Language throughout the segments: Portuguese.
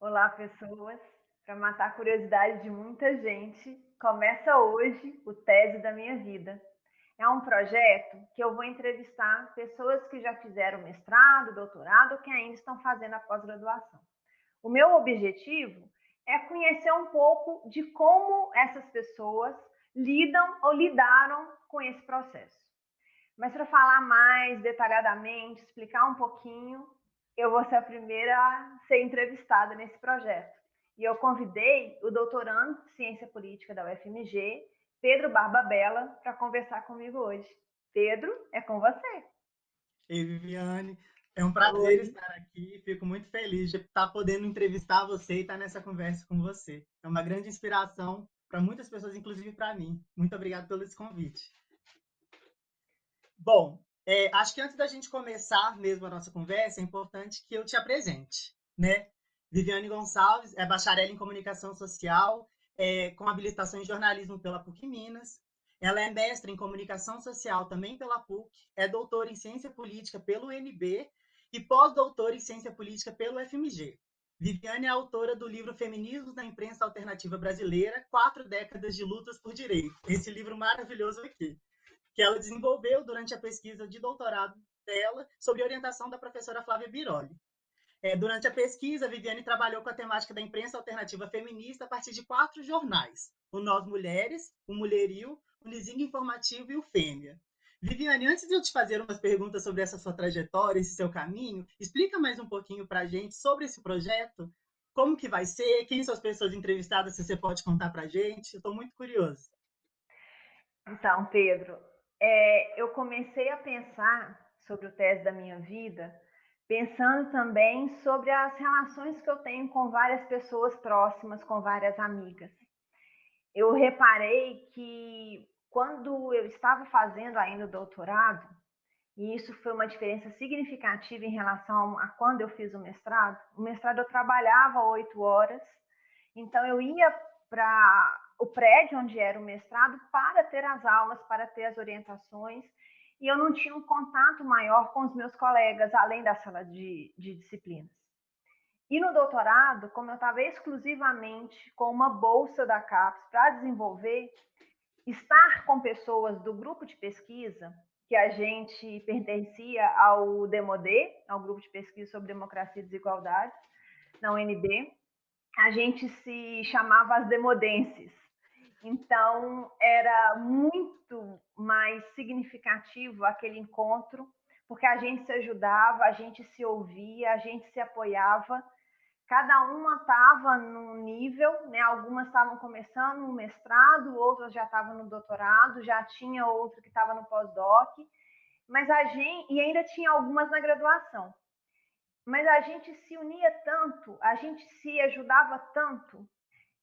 Olá, pessoas. Para matar a curiosidade de muita gente, começa hoje o Tese da Minha Vida. É um projeto que eu vou entrevistar pessoas que já fizeram mestrado, doutorado ou que ainda estão fazendo a pós-graduação. O meu objetivo é conhecer um pouco de como essas pessoas lidam ou lidaram com esse processo. Mas para falar mais detalhadamente, explicar um pouquinho, eu vou ser a primeira a ser entrevistada nesse projeto. E eu convidei o doutorando de Ciência Política da UFMG, Pedro Barbabella, para conversar comigo hoje. Pedro, é com você. Ei, Viviane, é um Oi. prazer estar aqui. Fico muito feliz de estar podendo entrevistar você e estar nessa conversa com você. É uma grande inspiração para muitas pessoas, inclusive para mim. Muito obrigado pelo esse convite. Bom, acho que antes da gente começar mesmo a nossa conversa, é importante que eu te apresente, né? Viviane Gonçalves é bacharel em comunicação social, com habilitação em jornalismo pela PUC Minas. Ela é mestre em comunicação social também pela PUC, é doutora em ciência política pelo UNB e pós-doutora em ciência política pelo FMG. Viviane é autora do livro Feminismos na Imprensa Alternativa Brasileira, 4 décadas de lutas por direito. Esse livro maravilhoso aqui que ela desenvolveu durante a pesquisa de doutorado dela, sob orientação da professora Flávia Biroli. Durante a pesquisa, a Viviane trabalhou com a temática da imprensa alternativa feminista a partir de 4 jornais: o Nós Mulheres, o Mulherio, o Nizinho Informativo e o Fêmea. Viviane, antes de eu te fazer umas perguntas sobre essa sua trajetória, esse seu caminho, explica mais um pouquinho para a gente sobre esse projeto, como que vai ser, quem são as pessoas entrevistadas, se você pode contar para a gente. Eu estou muito curioso. Então, Pedro, eu comecei a pensar sobre o tese da minha vida, pensando também sobre as relações que eu tenho com várias pessoas próximas, com várias amigas. Eu reparei que quando eu estava fazendo ainda o doutorado, e isso foi uma diferença significativa em relação a quando eu fiz o mestrado eu trabalhava 8 horas, então eu ia para o prédio onde era o mestrado para ter as aulas, para ter as orientações, e eu não tinha um contato maior com os meus colegas, além da sala de disciplinas. E no doutorado, como eu estava exclusivamente com uma bolsa da CAPES para desenvolver, estar com pessoas do grupo de pesquisa, que a gente pertencia ao DEMODE, ao grupo de pesquisa sobre democracia e desigualdade, na UNB, a gente se chamava as demodenses. Então, era muito mais significativo aquele encontro, porque a gente se ajudava, a gente se ouvia, a gente se apoiava, cada uma estava num nível, né? Algumas estavam começando no mestrado, outras já estavam no doutorado, já tinha outra que estava no pós-doc, mas a gente e ainda tinha algumas na graduação. Mas a gente se unia tanto, a gente se ajudava tanto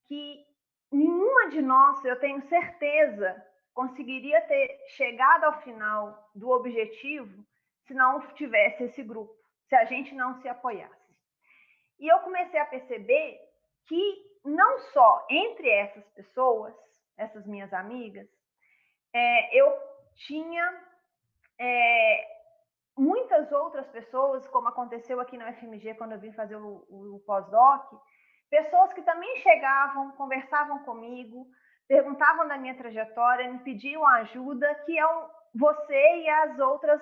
que nenhuma de nós, eu tenho certeza, conseguiria ter chegado ao final do objetivo se não tivesse esse grupo, se a gente não se apoiasse. E eu comecei a perceber que não só entre essas pessoas, essas minhas amigas, eu tinha muitas outras pessoas, como aconteceu aqui na UFMG quando eu vim fazer o pós-doc, pessoas que também chegavam, conversavam comigo, perguntavam da minha trajetória, me pediam ajuda, que é você e as outras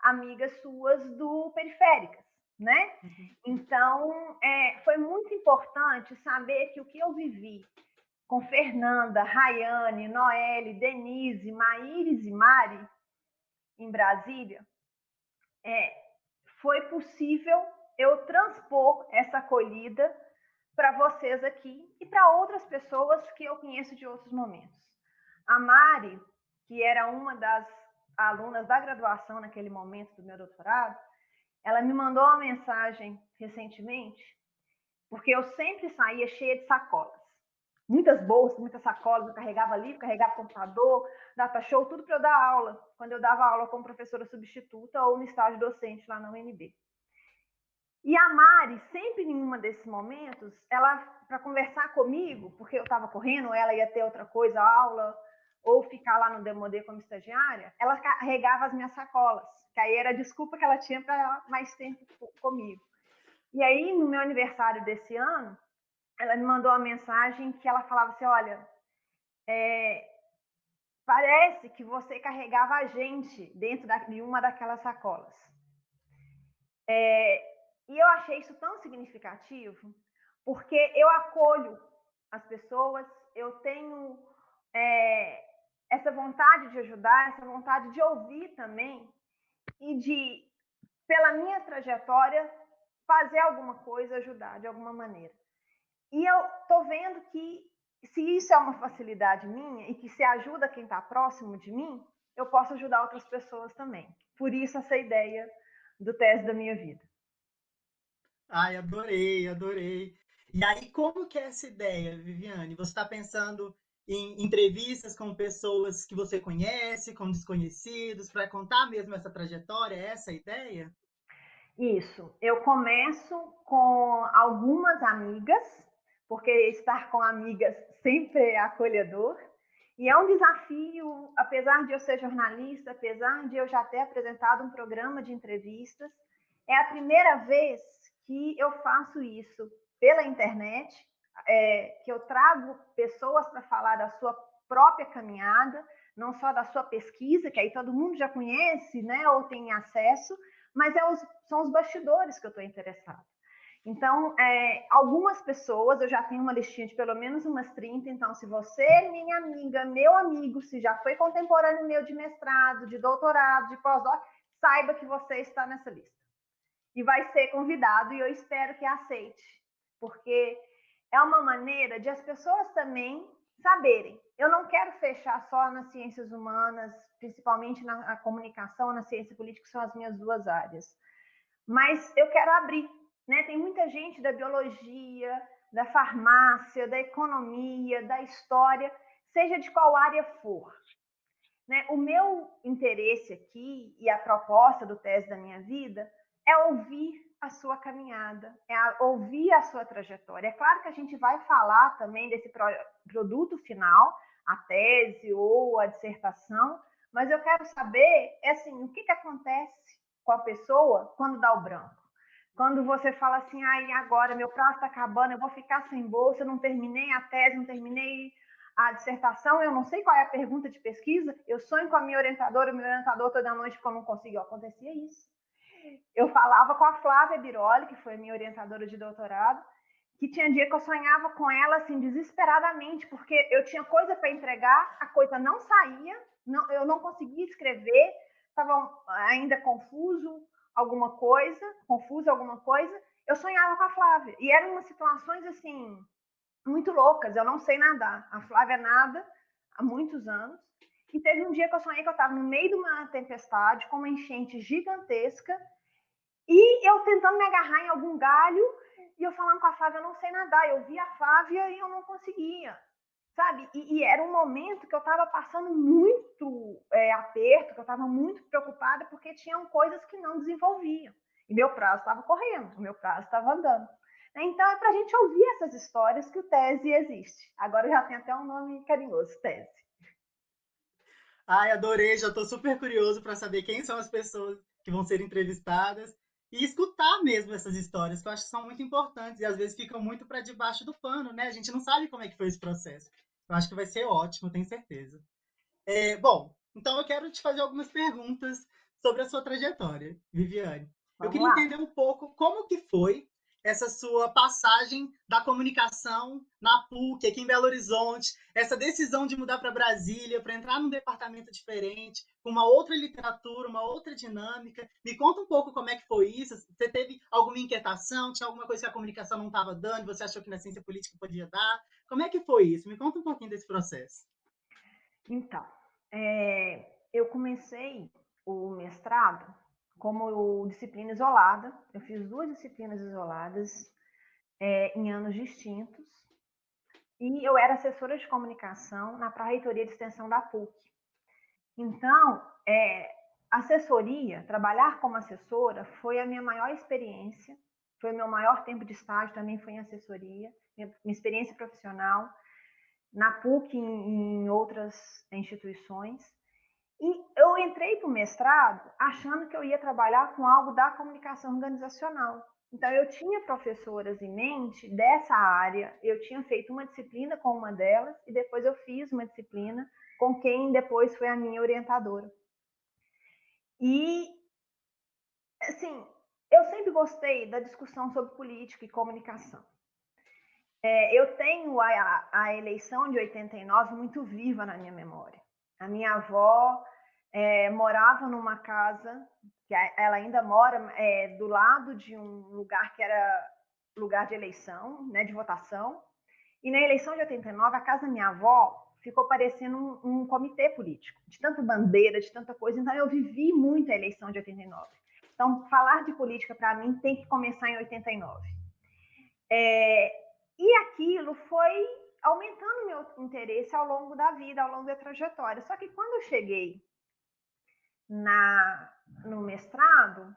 amigas suas do Periféricas, né? Então, foi muito importante saber que o que eu vivi com Fernanda, Rayane, Noelle, Denise, Maíris e Mari em Brasília, foi possível eu transpor essa acolhida para vocês aqui e para outras pessoas que eu conheço de outros momentos. A Mari, que era uma das alunas da graduação naquele momento do meu doutorado, ela me mandou uma mensagem recentemente, porque eu sempre saía cheia de sacolas. Muitas bolsas, muitas sacolas, eu carregava livro, carregava computador, data show, tudo para eu dar aula, quando eu dava aula como professora substituta ou no estágio docente lá na UNB. E a Mari, sempre em um desses momentos, ela, para conversar comigo, porque eu estava correndo, ela ia ter outra coisa, aula, ou ficar lá no Demodê como estagiária, ela carregava as minhas sacolas, que aí era a desculpa que ela tinha para mais tempo comigo. E aí, no meu aniversário desse ano, ela me mandou uma mensagem que ela falava assim: olha, parece que você carregava a gente dentro de uma daquelas sacolas. E eu achei isso tão significativo, porque eu acolho as pessoas, eu tenho essa vontade de ajudar, essa vontade de ouvir também, e de, pela minha trajetória, fazer alguma coisa, ajudar de alguma maneira. E eu estou vendo que, se isso é uma facilidade minha e que se ajuda quem está próximo de mim, eu posso ajudar outras pessoas também. Por isso, essa ideia do teste da minha vida. Ai, adorei, adorei. E aí, como que é essa ideia, Viviane? Você está pensando em entrevistas com pessoas que você conhece, com desconhecidos, para contar mesmo essa trajetória? É essa a ideia? Isso. Eu começo com algumas amigas, porque estar com amigas sempre é acolhedor. E é um desafio, apesar de eu ser jornalista, apesar de eu já ter apresentado um programa de entrevistas, é a primeira vez que eu faço isso pela internet, que eu trago pessoas para falar da sua própria caminhada, não só da sua pesquisa, que aí todo mundo já conhece, né, ou tem acesso, mas são os bastidores que eu estou interessada. Então, algumas pessoas, eu já tenho uma listinha de pelo menos umas 30, então se você, minha amiga, meu amigo, se já foi contemporâneo meu de mestrado, de doutorado, de pós-doc, saiba que você está nessa lista. E vai ser convidado, e eu espero que aceite, porque é uma maneira de as pessoas também saberem. Eu não quero fechar só nas ciências humanas, principalmente na comunicação, na ciência política, que são as minhas duas áreas. Mas eu quero abrir, né? Tem muita gente da biologia, da farmácia, da economia, da história, seja de qual área for. Né? O meu interesse aqui e a proposta do tese da minha vida é ouvir a sua caminhada, ouvir a sua trajetória. É claro que a gente vai falar também desse produto final, a tese ou a dissertação, mas eu quero saber, assim, o que acontece com a pessoa quando dá o branco. Quando você fala assim, agora meu prazo está acabando, eu vou ficar sem bolsa, eu não terminei a tese, não terminei a dissertação, eu não sei qual é a pergunta de pesquisa, eu sonho com a minha orientadora, o meu orientador toda noite porque eu não conseguia, acontecia isso. Eu falava com a Flávia Biroli, que foi a minha orientadora de doutorado, que tinha dia que eu sonhava com ela, assim, desesperadamente, porque eu tinha coisa para entregar, a coisa não saía, eu não conseguia escrever, estava ainda confusa alguma coisa, eu sonhava com a Flávia. E eram umas situações, assim, muito loucas, eu não sei nadar. A Flávia nada há muitos anos. E teve um dia que eu sonhei que eu estava no meio de uma tempestade, com uma enchente gigantesca, e eu tentando me agarrar em algum galho, e eu falando com a Flávia, eu não sei nadar. Eu vi a Flávia e eu não conseguia, sabe? E era um momento que eu estava passando muito aperto, que eu estava muito preocupada, porque tinham coisas que não desenvolviam. E meu prazo estava correndo, o meu prazo estava andando. Então, é para a gente ouvir essas histórias que o Tese existe. Agora já tem até um nome carinhoso, Tese. Ai, adorei, já estou super curioso para saber quem são as pessoas que vão ser entrevistadas e escutar mesmo essas histórias, que eu acho que são muito importantes e às vezes ficam muito para debaixo do pano, né? A gente não sabe como é que foi esse processo. Eu acho que vai ser ótimo, tenho certeza. Bom, então eu quero te fazer algumas perguntas sobre a sua trajetória, Viviane. Eu Vamos queria lá. entender um pouco como que foi essa sua passagem da comunicação na PUC, aqui em Belo Horizonte, essa decisão de mudar para Brasília, para entrar num departamento diferente, com uma outra literatura, uma outra dinâmica. Me conta um pouco como é que foi isso. Você teve alguma inquietação? Tinha alguma coisa que a comunicação não estava dando? Você achou que na ciência política podia dar? Como é que foi isso? Me conta um pouquinho desse processo. Então, eu comecei o mestrado como disciplina isolada. Eu fiz duas disciplinas isoladas em anos distintos. E eu era assessora de comunicação na Pró-Reitoria de Extensão da PUC. Então, assessoria, trabalhar como assessora, foi a minha maior experiência, foi o meu maior tempo de estágio, também foi em assessoria, minha experiência profissional, na PUC e em outras instituições. E eu entrei para o mestrado achando que eu ia trabalhar com algo da comunicação organizacional. Então, eu tinha professoras em mente dessa área, eu tinha feito uma disciplina com uma delas e depois eu fiz uma disciplina com quem depois foi a minha orientadora. E, assim, eu sempre gostei da discussão sobre política e comunicação. Eu tenho a eleição de 89 muito viva na minha memória. A minha avó morava numa casa, que ela ainda mora do lado de um lugar que era lugar de eleição, né, de votação. E na eleição de 89, a casa da minha avó ficou parecendo um comitê político, de tanta bandeira, de tanta coisa. Então, eu vivi muito a eleição de 89. Então, falar de política, para mim, tem que começar em 89. E aquilo foi aumentando meu interesse ao longo da vida, ao longo da trajetória. Só que quando eu cheguei no mestrado,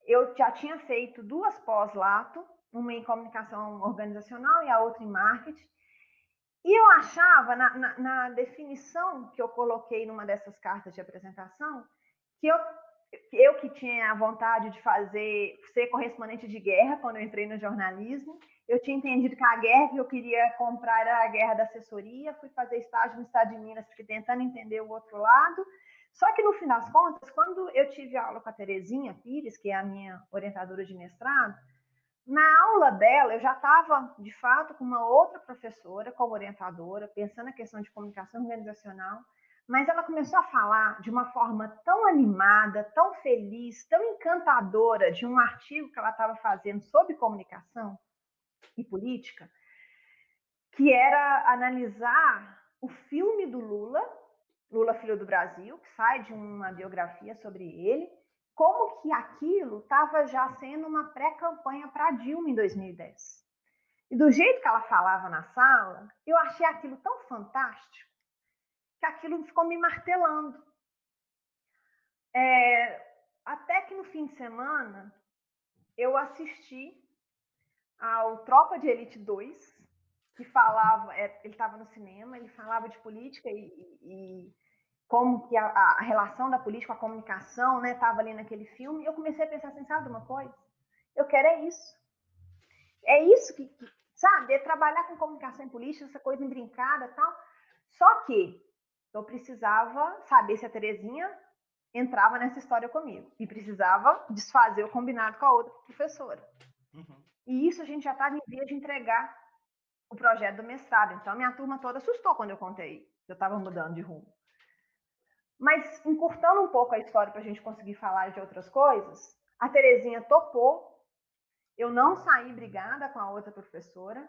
eu já tinha feito 2 pós-lato, uma em comunicação organizacional e a outra em marketing. E eu achava, na definição que eu coloquei numa dessas cartas de apresentação, que eu que tinha a vontade de ser correspondente de guerra quando eu entrei no jornalismo, eu tinha entendido que a guerra que eu queria comprar era a guerra da assessoria, fui fazer estágio no estado de Minas, fiquei tentando entender o outro lado. Só que no fim das contas, quando eu tive aula com a Terezinha Pires, que é a minha orientadora de mestrado, na aula dela, eu já estava, de fato, com uma outra professora como orientadora, pensando na questão de comunicação organizacional, mas ela começou a falar de uma forma tão animada, tão feliz, tão encantadora de um artigo que ela estava fazendo sobre comunicação e política, que era analisar o filme do Lula, Lula Filho do Brasil, que sai de uma biografia sobre ele, como que aquilo estava já sendo uma pré-campanha para Dilma em 2010. E do jeito que ela falava na sala, eu achei aquilo tão fantástico que aquilo ficou me martelando. Até que no fim de semana eu assisti ao Tropa de Elite 2, que falava, ele estava no cinema, ele falava de política e como que a relação da política com a comunicação estava ali naquele filme, e eu comecei a pensar assim, sabe uma coisa? Eu quero isso. É isso que sabe, é trabalhar com comunicação e política, essa coisa embrincada e tal. Só que eu precisava saber se a Terezinha entrava nessa história comigo. E precisava desfazer o combinado com a outra professora. Uhum. E isso a gente já estava em via de entregar o projeto do mestrado. Então, a minha turma toda assustou quando eu contei que eu estava mudando de rumo. Mas, encurtando um pouco a história para a gente conseguir falar de outras coisas, a Terezinha topou. Eu não saí brigada com a outra professora.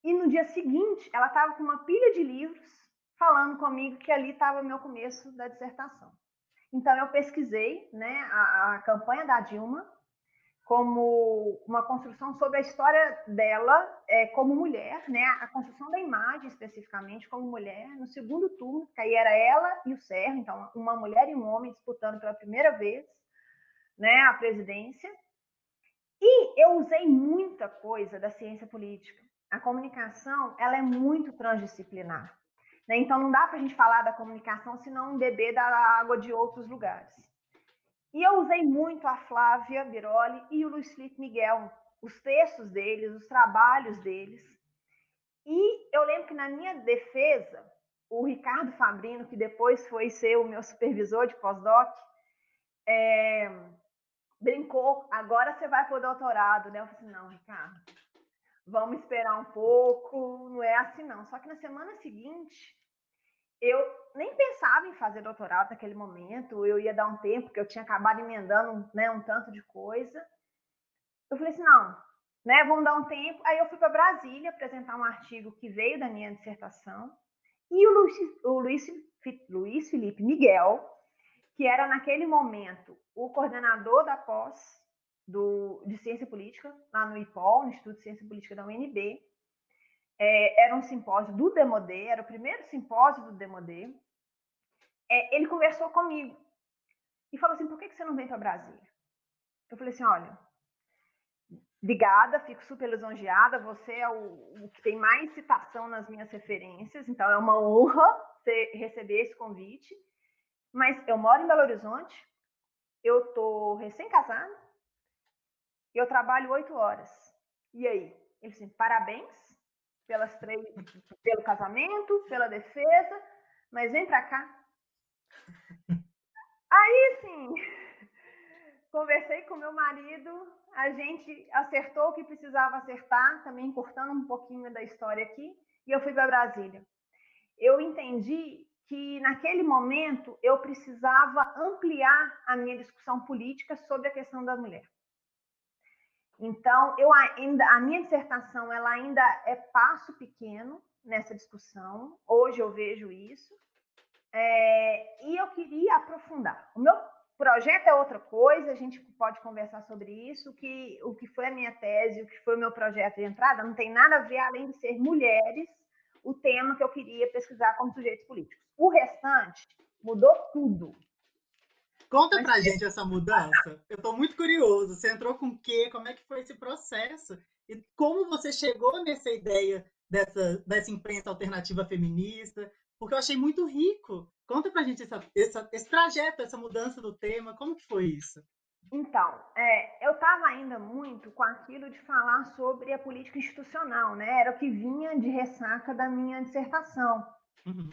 E no dia seguinte, ela estava com uma pilha de livros falando comigo que ali estava o meu começo da dissertação. Então, eu pesquisei a campanha da Dilma como uma construção sobre a história dela como mulher, a construção da imagem especificamente como mulher, no segundo turno, que aí era ela e o Serra, então uma mulher e um homem disputando pela primeira vez a presidência. E eu usei muita coisa da ciência política. A comunicação, ela é muito transdisciplinar. Então, não dá para a gente falar da comunicação se não beber da água de outros lugares. E eu usei muito a Flávia Biroli e o Luiz Felipe Miguel, os textos deles, os trabalhos deles. E eu lembro que na minha defesa, o Ricardo Fabrino, que depois foi ser o meu supervisor de pós-doc, brincou, agora você vai para o doutorado, né? Eu falei assim, não, Ricardo, vamos esperar um pouco, não é assim não. Só que na semana seguinte, eu nem pensava em fazer doutorado naquele momento, eu ia dar um tempo, porque eu tinha acabado emendando um tanto de coisa. Eu falei assim, não, vamos dar um tempo. Aí eu fui para Brasília apresentar um artigo que veio da minha dissertação, e o Luiz Felipe Miguel, que era naquele momento o coordenador da pós de Ciência Política, lá no IPOL, no Instituto de Ciência Política da UNB, era um simpósio do Demodê, era o primeiro simpósio do Demodê. Ele conversou comigo e falou assim, por que você não vem para Brasília? Eu falei assim, olha, ligada, fico super lisonjeada, você é o que tem mais citação nas minhas referências, então é uma honra receber esse convite, mas eu moro em Belo Horizonte, eu tô recém-casada, eu trabalho 8 horas. E aí? Ele disse, parabéns pelo casamento, pela defesa, mas vem para cá. Aí, sim, conversei com meu marido, a gente acertou o que precisava acertar, também cortando um pouquinho da história aqui, e eu fui para Brasília. Eu entendi que naquele momento eu precisava ampliar a minha discussão política sobre a questão da mulher. Então, a minha dissertação ela ainda é passo pequeno nessa discussão. Hoje eu vejo isso. E eu queria aprofundar. O meu projeto é outra coisa, a gente pode conversar sobre isso. O que foi a minha tese, o que foi o meu projeto de entrada, não tem nada a ver, além de ser mulheres, o tema que eu queria pesquisar como sujeitos políticos. O restante mudou tudo. Conta pra gente essa mudança. Eu estou muito curioso. Você entrou com o quê? Como é que foi esse processo? E como você chegou nessa ideia dessa imprensa alternativa feminista? Porque eu achei muito rico. Conta pra gente esse trajeto, essa mudança do tema. Como que foi isso? Então, eu estava ainda muito com aquilo de falar sobre a política institucional, né? Era o que vinha de ressaca da minha dissertação. Uhum.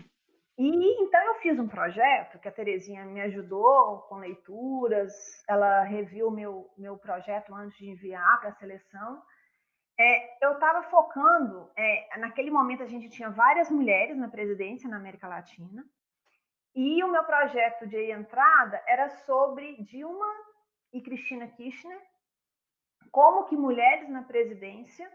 E então eu fiz um projeto que a Terezinha me ajudou com leituras, ela reviu meu projeto antes de enviar para a seleção. Eu estava focando, naquele momento a gente tinha várias mulheres na presidência na América Latina, e o meu projeto de entrada era sobre Dilma e Cristina Kirchner, como que mulheres na presidência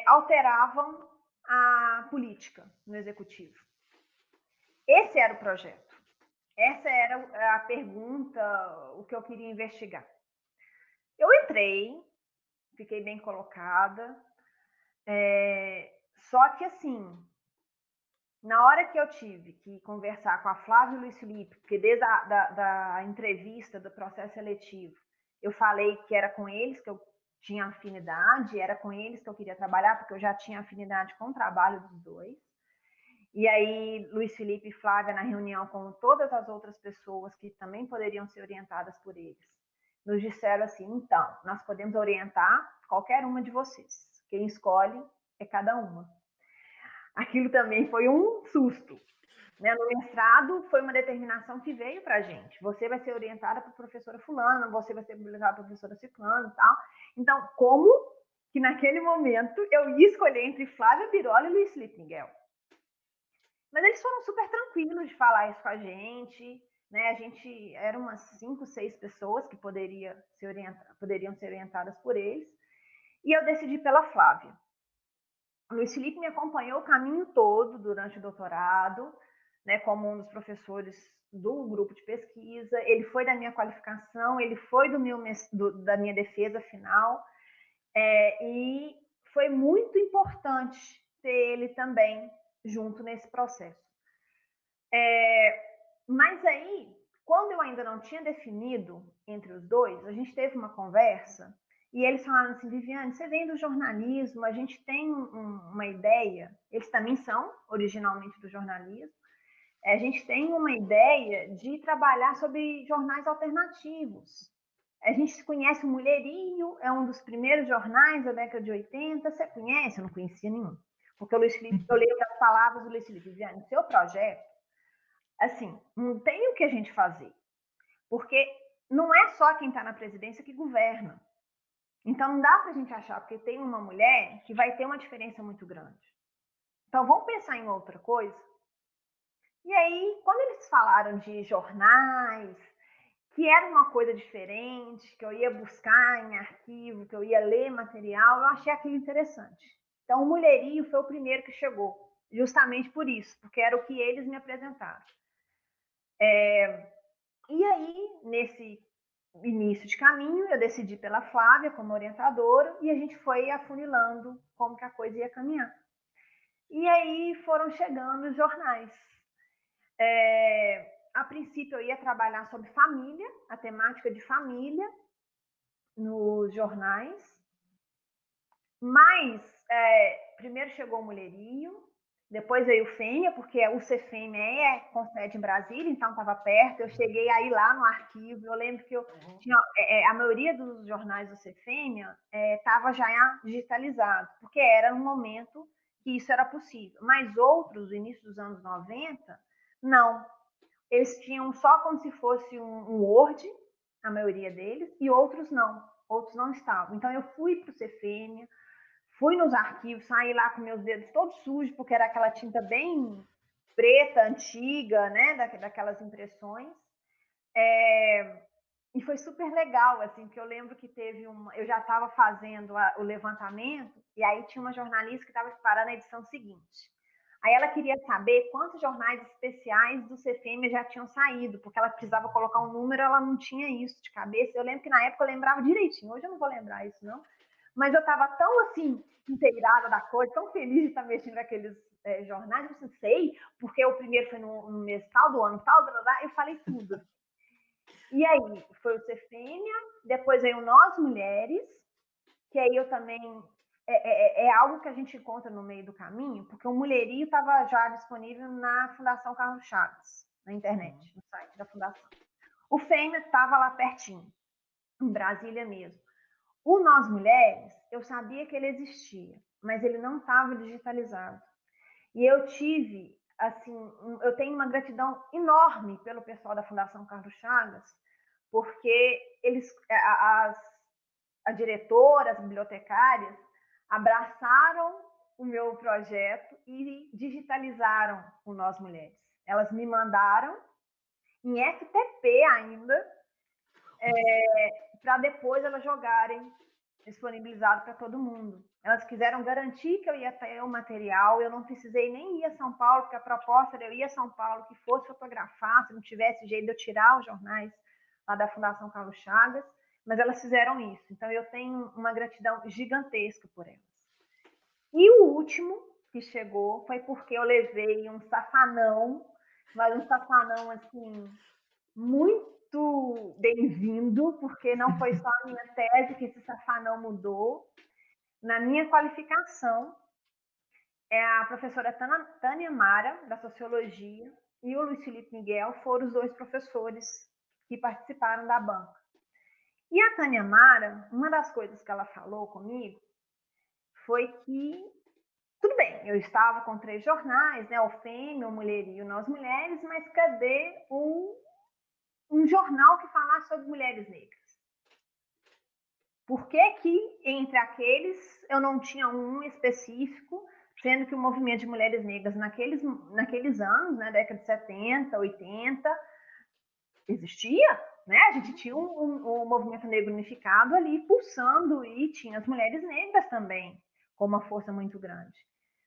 alteravam a política no executivo. Esse era o projeto. Essa era a pergunta, o que eu queria investigar. Eu entrei, fiquei bem colocada, só que assim, na hora que eu tive que conversar com a Flávia e o Luiz Felipe, porque desde da entrevista do processo seletivo, eu falei que era com eles que eu tinha afinidade, era com eles que eu queria trabalhar, porque eu já tinha afinidade com o trabalho dos dois. E aí, Luiz Felipe e Flávia, na reunião com todas as outras pessoas que também poderiam ser orientadas por eles, nos disseram assim: então, nós podemos orientar qualquer uma de vocês. Quem escolhe é cada uma. Aquilo também foi um susto. Né? No mestrado, foi uma determinação que veio para a gente. Você vai ser orientada por professora fulana, você vai ser orientada por professora ciclana e tal. Então, como que naquele momento eu ia escolher entre Flávia Biroli e Luiz Felipe Miguel? Mas eles foram super tranquilos de falar isso com a gente, né? A gente era umas 5, 6 pessoas que poderiam ser orientadas por eles, e eu decidi pela Flávia. O Luiz Felipe me acompanhou o caminho todo durante o doutorado, né, como um dos professores do grupo de pesquisa. Ele foi da minha qualificação, ele foi da minha defesa final, e foi muito importante ter ele também junto nesse processo. Mas aí, quando eu ainda não tinha definido entre os dois, a gente teve uma conversa e eles falaram assim: Viviane, você vem do jornalismo, a gente tem uma ideia, eles também são originalmente do jornalismo, a gente tem uma ideia de trabalhar sobre jornais alternativos. A gente conhece o Mulherinho, é um dos primeiros jornais da década de 80. Você conhece? Eu não conhecia nenhum. Porque o Luiz Felipe, eu leio as palavras do Luiz Felipe: Viviane, seu projeto, assim, não tem o que a gente fazer. Porque não é só quem está na presidência que governa. Então não dá para a gente achar, porque tem uma mulher, que vai ter uma diferença muito grande. Então vamos pensar em outra coisa. E aí, quando eles falaram de jornais, que era uma coisa diferente, que eu ia buscar em arquivo, que eu ia ler material, eu achei aquilo interessante. Então o Mulherio foi o primeiro que chegou, justamente por isso, porque era o que eles me apresentaram. E aí, nesse início de caminho, eu decidi pela Flávia como orientadora e a gente foi afunilando como que a coisa ia caminhar. E aí foram chegando os jornais. A princípio eu ia trabalhar sobre família, a temática de família nos jornais, mas primeiro chegou o Mulherio, Depois veio o Fêmea, porque o Cefêmea é com sede em Brasília, então estava perto. Eu cheguei aí lá no arquivo. Eu lembro que eu tinha a maioria dos jornais do Cefêmea estava já digitalizado, porque era no momento que isso era possível. Mas outros, no início dos anos 90, não. Eles tinham só como se fosse um Word, a maioria deles, e outros não. Outros não estavam. Então eu fui para o Cefêmea, fui nos arquivos, saí lá com meus dedos todos sujos, porque era aquela tinta bem preta, antiga, né, daquelas impressões. E foi super legal, assim, que eu lembro que teve uma... Eu já estava fazendo o levantamento, e aí tinha uma jornalista que estava preparando a edição seguinte. Aí ela queria saber quantos jornais especiais do CFM já tinham saído, porque ela precisava colocar um número, ela não tinha isso de cabeça. Eu lembro que na época eu lembrava direitinho, hoje eu não vou lembrar isso, não. Mas eu estava tão, assim, inteirada da coisa, tão feliz de estar mexendo com aqueles jornais, eu não sei, porque o primeiro foi no mês tal, do ano tal, eu falei tudo. E aí, foi o Cefêmea, depois veio o Nós Mulheres, que aí eu também... É algo que a gente encontra no meio do caminho, porque o Mulherio estava já disponível na Fundação Carlos Chagas, na internet, no site da Fundação. O Fêmea estava lá pertinho, em Brasília mesmo. O Nós Mulheres, eu sabia que ele existia, mas ele não estava digitalizado. E eu tive, assim, eu tenho uma gratidão enorme pelo pessoal da Fundação Carlos Chagas, porque eles, a diretora, as bibliotecárias, abraçaram o meu projeto e digitalizaram o Nós Mulheres. Elas me mandaram em FTP ainda, para depois elas jogarem disponibilizado para todo mundo. Elas quiseram garantir que eu ia ter o material, eu não precisei nem ir a São Paulo, porque a proposta era eu ir a São Paulo, que fosse fotografar, se não tivesse jeito de eu tirar os jornais lá da Fundação Carlos Chagas, mas elas fizeram isso. Então eu tenho uma gratidão gigantesca por elas. E o último que chegou foi porque eu levei um safanão, mas um safanão assim, muito bem-vindo, porque não foi só a minha tese que esse safanão mudou. Na minha qualificação, a professora Tânia Mara, da Sociologia, e o Luiz Felipe Miguel foram os dois professores que participaram da banca. E a Tânia Mara, uma das coisas que ela falou comigo foi que, tudo bem, eu estava com 3 jornais, né, o Fêmea, o Mulherio, Nós Mulheres, mas cadê um jornal que falasse sobre mulheres negras? Por que que entre aqueles eu não tinha um específico, sendo que o movimento de mulheres negras naqueles anos, né, década de 70, 80, existia, né? A gente tinha um movimento negro unificado ali pulsando e tinha as mulheres negras também com uma força muito grande.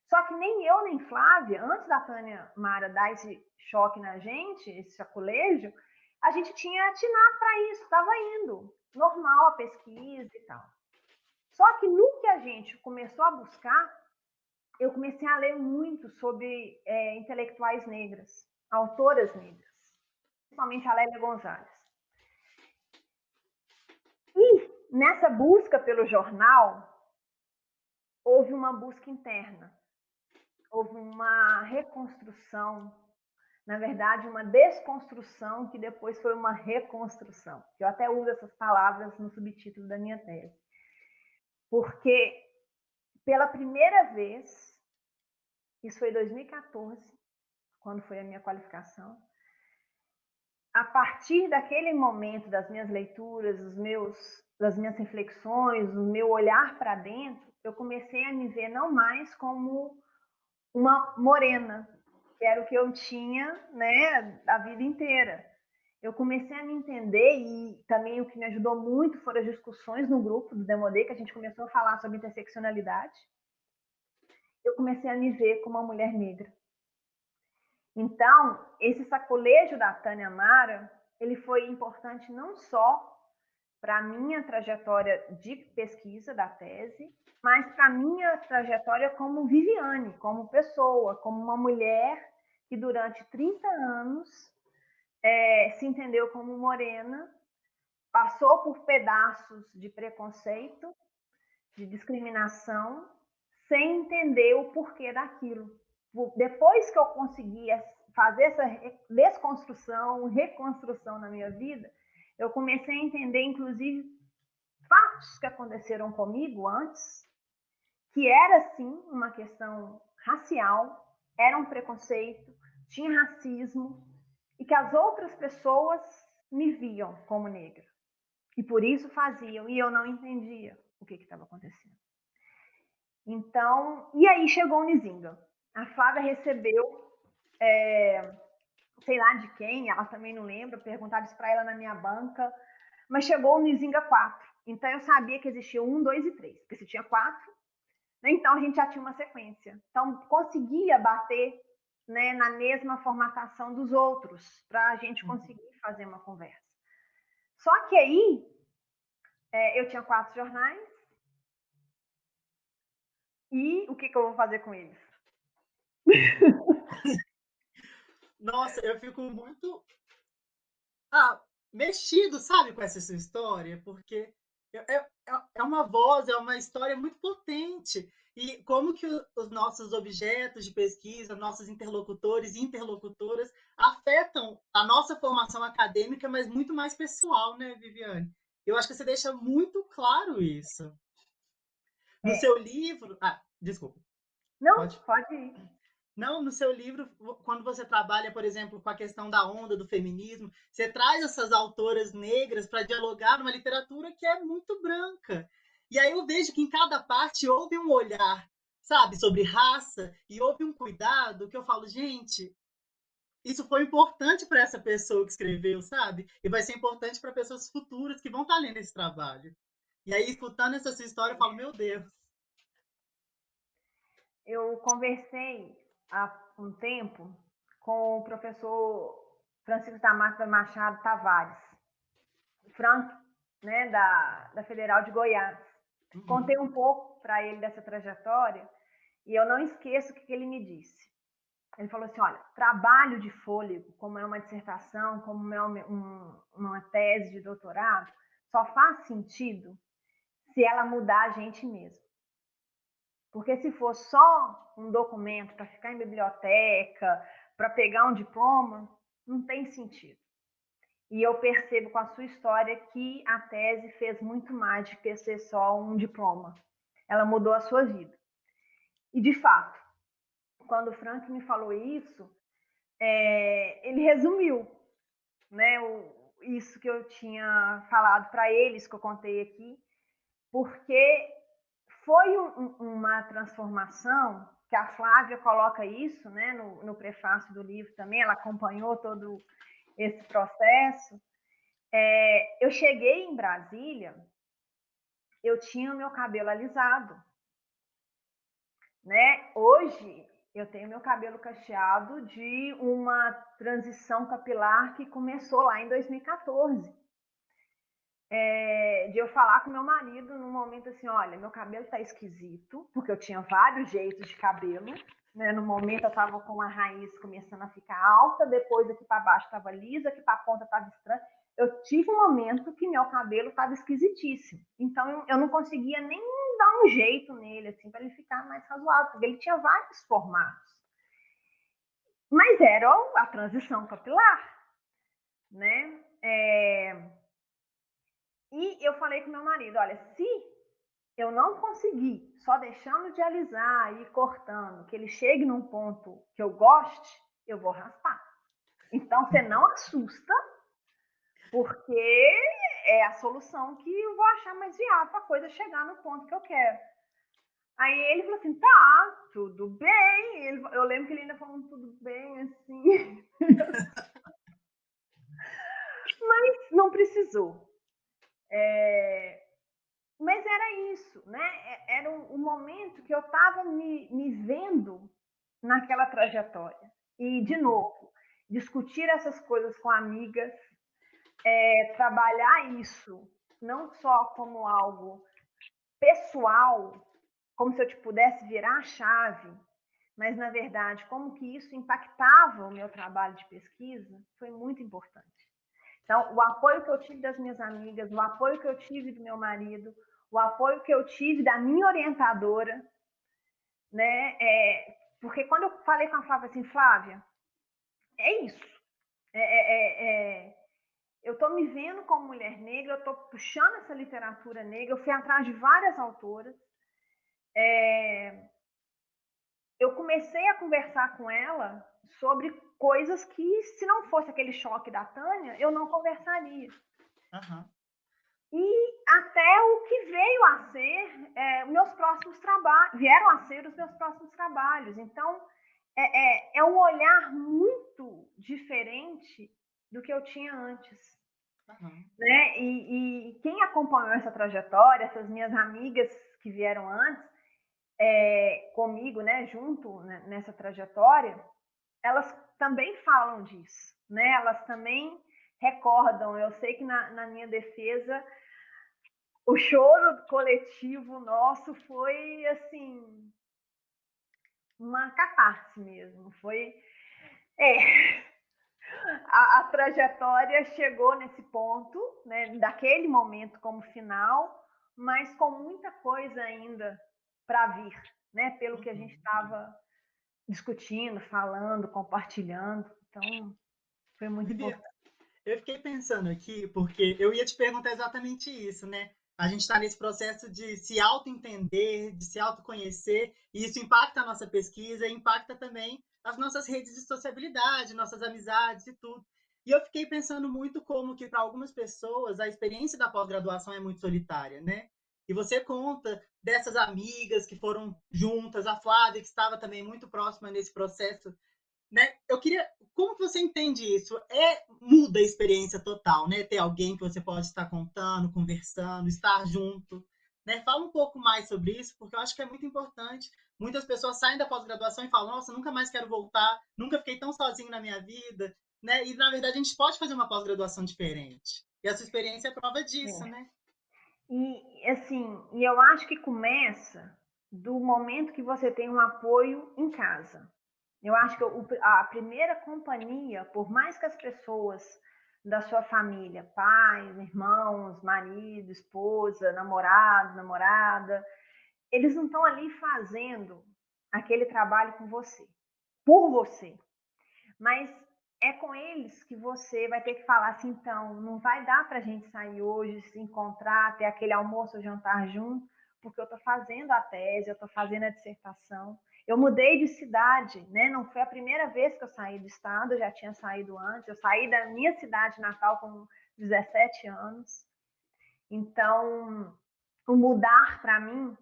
Só que nem eu nem Flávia, antes da Tânia Mara dar esse choque na gente, esse sacolejo, a gente tinha atinado para isso, estava indo, normal a pesquisa e tal. Só que no que a gente começou a buscar, eu comecei a ler muito sobre intelectuais negras, autoras negras, principalmente a Lélia Gonzalez. E nessa busca pelo jornal, houve uma busca interna, houve uma reconstrução, na verdade, uma desconstrução, que depois foi uma reconstrução. Eu até uso essas palavras no subtítulo da minha tese. Porque, pela primeira vez, isso foi em 2014, quando foi a minha qualificação, a partir daquele momento das minhas leituras, das minhas reflexões, do meu olhar para dentro, eu comecei a me ver não mais como uma morena, que era o que eu tinha, né, a vida inteira. Eu comecei a me entender, e também o que me ajudou muito foram as discussões no grupo do Demodê, que a gente começou a falar sobre interseccionalidade. Eu comecei a me ver como uma mulher negra. Então, esse sacolejo da Tânia Mara, ele foi importante não só para a minha trajetória de pesquisa da tese, mas para a minha trajetória como Viviane, como pessoa, como uma mulher que durante 30 anos se entendeu como morena, passou por pedaços de preconceito, de discriminação, sem entender o porquê daquilo. depois que eu consegui fazer essa desconstrução, reconstrução na minha vida, eu comecei a entender, inclusive, fatos que aconteceram comigo antes, que era, sim, uma questão racial, era um preconceito, tinha racismo, e que as outras pessoas me viam como negra. E por isso faziam, e eu não entendia o que estava acontecendo. Então, e aí chegou o Nizinga. A Flávia recebeu, sei lá de quem, ela também não lembra, perguntaram isso para ela na minha banca, mas chegou o Nizinga 4. Então eu sabia que existia 1, 2 e 3, porque se tinha 4, né, então a gente já tinha uma sequência. Então conseguia bater, né, na mesma formatação dos outros, para a gente conseguir fazer uma conversa. Só que aí eu tinha 4 jornais, e o que eu vou fazer com eles? Nossa, eu fico muito mexido, sabe, com essa sua história, porque é uma voz, é uma história muito potente. E como que os nossos objetos de pesquisa, nossos interlocutores e interlocutoras afetam a nossa formação acadêmica, mas muito mais pessoal, né, Viviane? Eu acho que você deixa muito claro isso. No seu livro. Desculpa. Não, Pode? pode ir. Não, no seu livro, quando você trabalha, por exemplo, com a questão da onda do feminismo, você traz essas autoras negras para dialogar numa literatura que é muito branca. E aí eu vejo que em cada parte houve um olhar, sabe, sobre raça, e houve um cuidado que eu falo, gente, isso foi importante para essa pessoa que escreveu, sabe? E vai ser importante para pessoas futuras que vão estar lendo esse trabalho. E aí, escutando essa sua história, eu falo, meu Deus. Eu conversei há um tempo com o professor Francisco da Mata Machado Tavares, Frank, né, da Federal de Goiás. Contei um pouco para ele dessa trajetória e eu não esqueço o que ele me disse. Ele falou assim, olha, trabalho de fôlego, como é uma dissertação, como é uma tese de doutorado, só faz sentido se ela mudar a gente mesmo. Porque se for só um documento para ficar em biblioteca, para pegar um diploma, não tem sentido. E eu percebo com a sua história que a tese fez muito mais do que ser só um diploma. Ela mudou a sua vida. E, de fato, quando o Frank me falou isso, ele resumiu, né, isso que eu tinha falado para eles, que eu contei aqui, porque foi uma transformação que a Flávia coloca isso, né, no prefácio do livro também, ela acompanhou todo esse processo. Eu cheguei em Brasília, eu tinha o meu cabelo alisado, né? Hoje eu tenho meu cabelo cacheado de uma transição capilar que começou lá em 2014. De eu falar com meu marido num momento assim, olha, meu cabelo tá esquisito, porque eu tinha vários jeitos de cabelo, né? No momento eu tava com a raiz começando a ficar alta, depois aqui para baixo tava lisa, aqui para a ponta tava estranha. Eu tive um momento que meu cabelo tava esquisitíssimo. Então eu não conseguia nem dar um jeito nele assim para ele ficar mais razoável, porque ele tinha vários formatos. Mas era a transição capilar, né? E eu falei com meu marido, olha, se eu não conseguir, só deixando de alisar e cortando, que ele chegue num ponto que eu goste, eu vou raspar. Então, você não assusta, porque é a solução que eu vou achar mais viável para a coisa chegar no ponto que eu quero. Aí ele falou assim, tá, tudo bem. Eu lembro que ele ainda falou tudo bem, assim. Mas não precisou. Mas era isso, né? Era um momento que eu estava me vendo naquela trajetória. E, de novo, discutir essas coisas com amigas, trabalhar isso não só como algo pessoal, como se eu te pudesse virar a chave, mas, na verdade, como que isso impactava o meu trabalho de pesquisa, foi muito importante. Então, o apoio que eu tive das minhas amigas, o apoio que eu tive do meu marido, o apoio que eu tive da minha orientadora, né, Porque quando eu falei com a Flávia assim, Flávia, é isso. Eu estou me vendo como mulher negra, eu estou puxando essa literatura negra, eu fui atrás de várias autoras. Eu comecei a conversar com ela sobre coisas que, se não fosse aquele choque da Tânia, eu não conversaria. Uhum. E até o que veio a ser meus próximos trabalhos, vieram a ser os meus próximos trabalhos. Então, é um olhar muito diferente do que eu tinha antes. Uhum. Né? E quem acompanhou essa trajetória, essas minhas amigas que vieram antes, comigo, né, junto nessa trajetória, elas também falam disso, né? Elas também recordam. Eu sei que na minha defesa, o choro coletivo nosso foi, assim, uma catarse mesmo. Foi... a trajetória chegou nesse ponto, né, daquele momento como final, mas com muita coisa ainda para vir, né? Pelo que a gente estava discutindo, falando, compartilhando. Então, foi muito Viviane, importante. eu fiquei pensando aqui, porque eu ia te perguntar exatamente isso, né? A gente está nesse processo de se auto-entender, de se autoconhecer, e isso impacta a nossa pesquisa e impacta também as nossas redes de sociabilidade, nossas amizades e tudo. E eu fiquei pensando muito como que, para algumas pessoas, a experiência da pós-graduação é muito solitária, né? E você conta dessas amigas que foram juntas, a Flávia, que estava também muito próxima nesse processo, né? Eu queria, como que você entende isso? Muda a experiência total, né? Ter alguém que você pode estar contando, conversando, estar junto, né? Fala um pouco mais sobre isso, porque eu acho que é muito importante. Muitas pessoas saem da pós-graduação e falam: "Nossa, nunca mais quero voltar, nunca fiquei tão sozinho na minha vida", né? E na verdade a gente pode fazer uma pós-graduação diferente. E a sua experiência é prova disso, É. né? E assim, e eu acho que começa do momento que você tem um apoio em casa. Eu acho que a primeira companhia, por mais que as pessoas da sua família, pais, irmãos, marido, esposa, namorado, namorada, eles não estão ali fazendo aquele trabalho com você, por você. Mas é com eles que você vai ter que falar assim, então, não vai dar para a gente sair hoje, se encontrar, ter aquele almoço ou jantar junto, porque eu estou fazendo a tese, eu estou fazendo a dissertação. Eu mudei de cidade, né? Não foi a primeira vez que eu saí do estado, eu já tinha saído antes. Eu saí da minha cidade natal com 17 anos. Então, o mudar para mim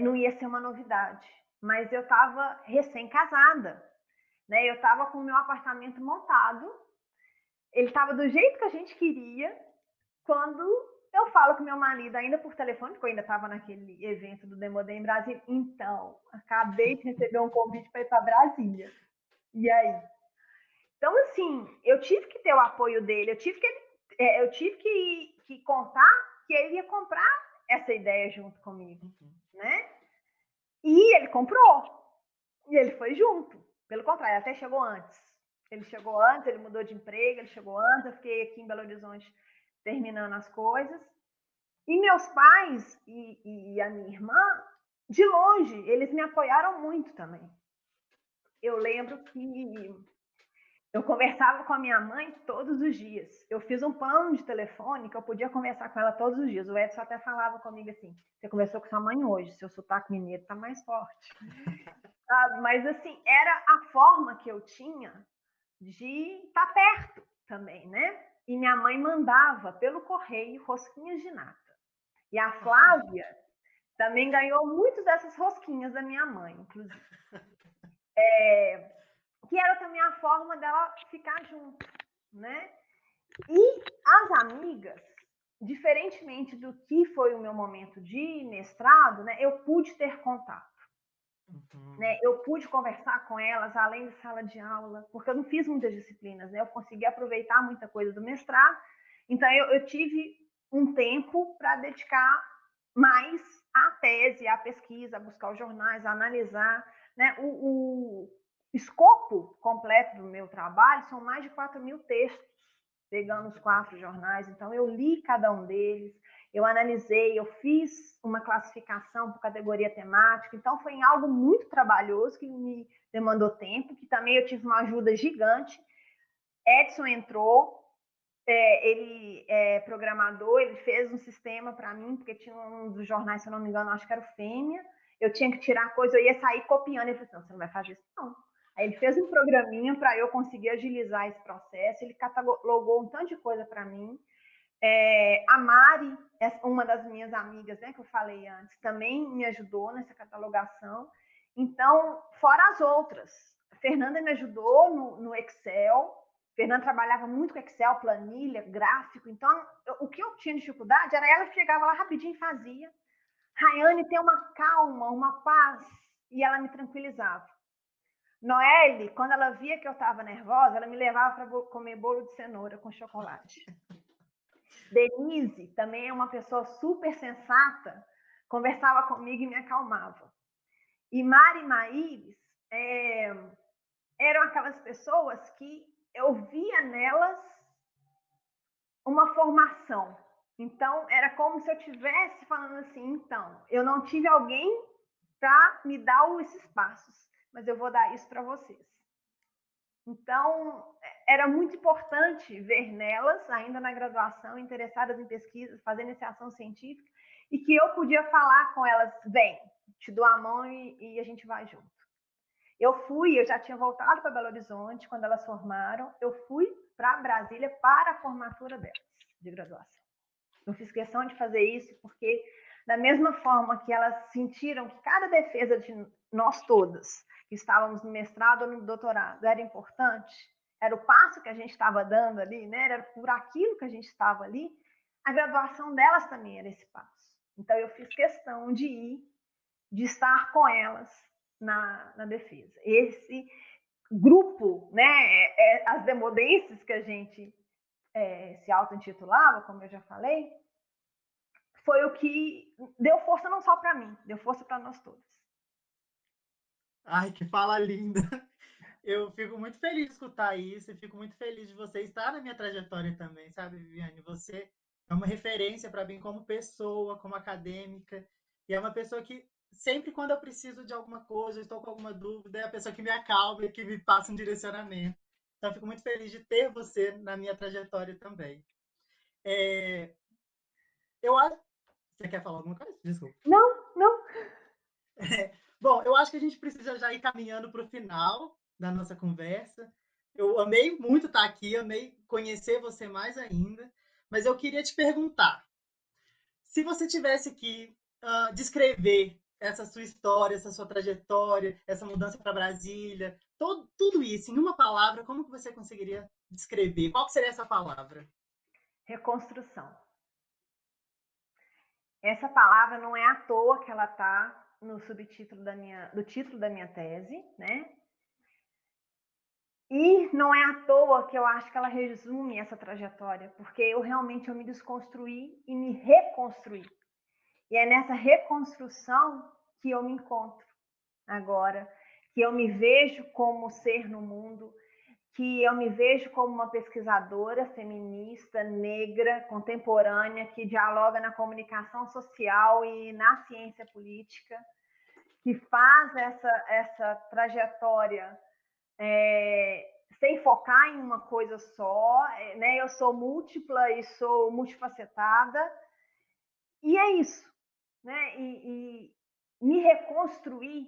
não ia ser uma novidade. Mas eu estava recém-casada, né? Eu estava com o meu apartamento montado, ele estava do jeito que a gente queria, quando eu falo com meu marido, ainda por telefone, porque eu ainda estava naquele evento do Demodé em Brasília. Então, acabei de receber um convite para ir para Brasília. E aí? Então, assim, eu tive que ter o apoio dele, eu tive que contar que ele ia comprar essa ideia junto comigo, né? E ele comprou. E ele foi junto. Pelo contrário, até chegou antes. Ele chegou antes, ele mudou de emprego, ele chegou antes, eu fiquei aqui em Belo Horizonte terminando as coisas. E meus pais e a minha irmã, de longe, eles me apoiaram muito também. Eu lembro que eu conversava com a minha mãe todos os dias. Eu fiz um plano de telefone que eu podia conversar com ela todos os dias. O Edson até falava comigo assim: você conversou com sua mãe hoje, seu sotaque mineiro tá mais forte. Mas assim, era a forma que eu tinha de estar perto também, né? E minha mãe mandava pelo correio rosquinhas de nata. E a Flávia também ganhou muitas dessas rosquinhas da minha mãe, inclusive. Que era também a forma dela ficar junto, né? E as amigas, diferentemente do que foi o meu momento de mestrado, né? Eu pude ter contato. Né, eu pude conversar com elas além de sala de aula, porque eu não fiz muitas disciplinas, né? Eu consegui aproveitar muita coisa do mestrado, então eu tive um tempo para dedicar mais à tese, à pesquisa, a buscar os jornais, a analisar, né? O escopo completo do meu trabalho são mais de 4.000 textos, pegando os 4 jornais, então eu li cada um deles, eu analisei, eu fiz uma classificação por categoria temática, então foi algo muito trabalhoso que me demandou tempo, que também eu tive uma ajuda gigante. Edson entrou, ele é programador, ele fez um sistema para mim, porque tinha um dos jornais, se eu não me engano, acho que era o Fêmea, eu tinha que tirar coisa, eu ia sair copiando, ele falou, não, você não vai fazer isso não. Aí ele fez um programinha para eu conseguir agilizar esse processo, ele catalogou um tanto de coisa para mim. A Mari, uma das minhas amigas, né, que eu falei antes, também me ajudou nessa catalogação. Então, fora as outras, a Fernanda me ajudou no Excel. A Fernanda trabalhava muito com Excel, planilha, gráfico. Então, o que eu tinha dificuldade era ela que chegava lá rapidinho e fazia. Rayane tem uma calma, uma paz, e ela me tranquilizava. Noelle, quando ela via que eu estava nervosa, ela me levava para comer bolo de cenoura com chocolate. Denise também é uma pessoa super sensata, conversava comigo e me acalmava. E Mari e Maíris eram aquelas pessoas que eu via nelas uma formação. Então, era como se eu estivesse falando assim, então, eu não tive alguém para me dar esses passos, mas eu vou dar isso para vocês. Então, era muito importante ver nelas, ainda na graduação, interessadas em pesquisas, fazendo iniciação científica, e que eu podia falar com elas, vem, te dou a mão e a gente vai junto. Eu já tinha voltado para Belo Horizonte quando elas formaram, eu fui para Brasília para a formatura delas, de graduação. Eu fiz questão de fazer isso porque, da mesma forma que elas sentiram que cada defesa de nós todas, que estávamos no mestrado ou no doutorado, era importante, era o passo que a gente estava dando ali, né? Era por aquilo que a gente estava ali, a graduação delas também era esse passo. Então, eu fiz questão de ir, de estar com elas na defesa. Esse grupo, né, as demodenses que a gente se auto-intitulava, como eu já falei, foi o que deu força não só para mim, deu força para nós todos. Ai, que fala linda! Eu fico muito feliz de escutar isso e fico muito feliz de você estar na minha trajetória também, sabe, Viviane? Você é uma referência para mim como pessoa, como acadêmica, e é uma pessoa que sempre quando eu preciso de alguma coisa, eu estou com alguma dúvida, é a pessoa que me acalma e que me passa um direcionamento. Então, eu fico muito feliz de ter você na minha trajetória também. Eu acho. Você quer falar alguma coisa? Desculpa. Não, não. Bom, eu acho que a gente precisa já ir caminhando para o final da nossa conversa. Eu amei muito estar aqui, amei conhecer você mais ainda, mas eu queria te perguntar, se você tivesse que descrever essa sua história, essa sua trajetória, essa mudança para Brasília, tudo isso em uma palavra, como que você conseguiria descrever? Qual que seria essa palavra? Reconstrução. Essa palavra não é à toa que ela está no subtítulo do título da minha tese, né? E não é à toa que eu acho que ela resume essa trajetória, porque eu me desconstruí e me reconstruí. E é nessa reconstrução que eu me encontro agora, que eu me vejo como ser no mundo, que eu me vejo como uma pesquisadora feminista, negra, contemporânea, que dialoga na comunicação social e na ciência política, que faz essa trajetória sem focar em uma coisa só, né? Eu sou múltipla e sou multifacetada, e é isso, né? E me reconstruir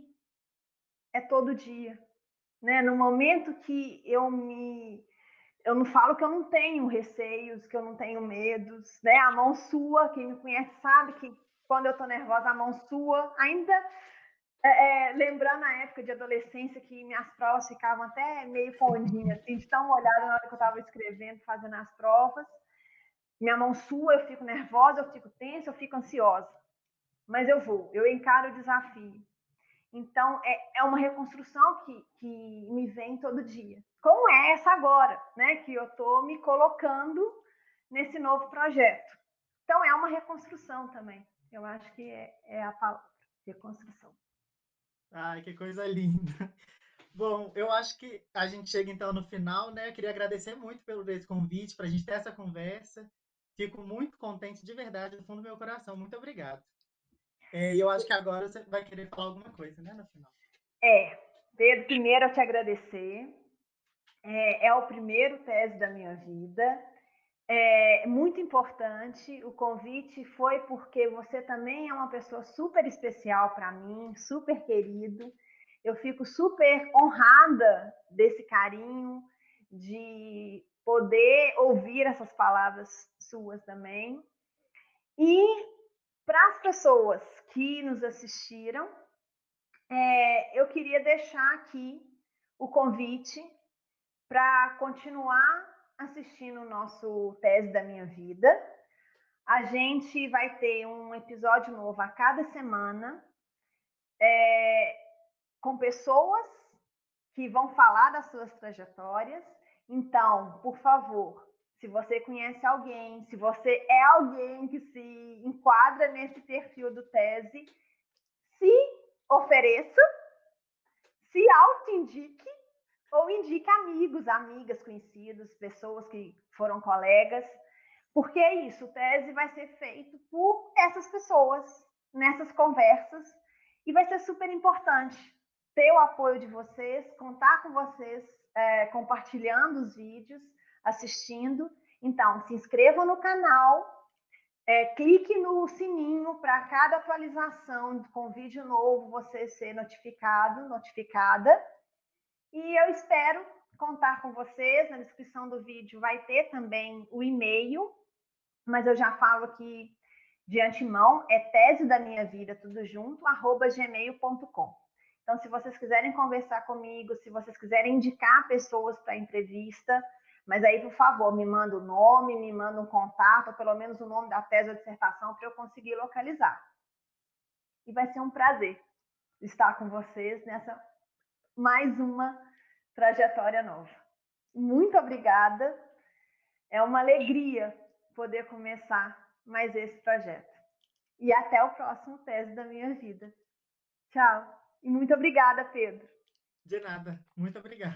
é todo dia, né? No momento que eu não falo que eu não tenho receios, que eu não tenho medos, né? A mão sua, quem me conhece sabe que quando eu tô nervosa, a mão sua, ainda lembrando a época de adolescência que minhas provas ficavam até meio fondinhas, assim, de tão molhada na hora que eu estava escrevendo, fazendo as provas. Minha mão sua, eu fico nervosa, eu fico tensa, eu fico ansiosa. Mas eu encaro o desafio. Então, é uma reconstrução que me vem todo dia. Como é essa agora, né? Que eu estou me colocando nesse novo projeto. Então, é uma reconstrução também. Eu acho que é a palavra, reconstrução. Ai, que coisa linda! Bom, eu acho que a gente chega então no final, né? Eu queria agradecer muito pelo esse convite para a gente ter essa conversa. Fico muito contente de verdade, do fundo do meu coração. Muito obrigado. E eu acho que agora você vai querer falar alguma coisa, né, no final. Pedro, primeiro eu te agradecer. É o primeiro tese da minha vida. É muito importante. O convite foi porque você também é uma pessoa super especial para mim, super querido. Eu fico super honrada desse carinho, de poder ouvir essas palavras suas também. E para as pessoas que nos assistiram, eu queria deixar aqui o convite para continuar assistindo o nosso Tese da Minha Vida. A gente vai ter um episódio novo a cada semana, com pessoas que vão falar das suas trajetórias. Então, por favor, se você conhece alguém, se você é alguém que se enquadra nesse perfil do Tese, se ofereça, se auto-indique ou indique amigos, amigas, conhecidos, pessoas que foram colegas, porque é isso, o Tese vai ser feito por essas pessoas, nessas conversas, e vai ser super importante ter o apoio de vocês, contar com vocês, compartilhando os vídeos, assistindo. Então, se inscrevam no canal, clique no sininho para cada atualização com vídeo novo você ser notificado, notificada. E eu espero contar com vocês. Na descrição do vídeo vai ter também o e-mail, mas eu já falo aqui de antemão, é tese da minha vida, tudo junto, @gmail.com. Então, se vocês quiserem conversar comigo, se vocês quiserem indicar pessoas para entrevista, mas aí, por favor, me manda o nome, me manda um contato, ou pelo menos o nome da tese ou dissertação, para eu conseguir localizar. E vai ser um prazer estar com vocês nessa mais uma trajetória nova. Muito obrigada. É uma alegria poder começar mais esse projeto. E até o próximo Tese da Minha Vida. Tchau. E muito obrigada, Pedro. De nada. Muito obrigado.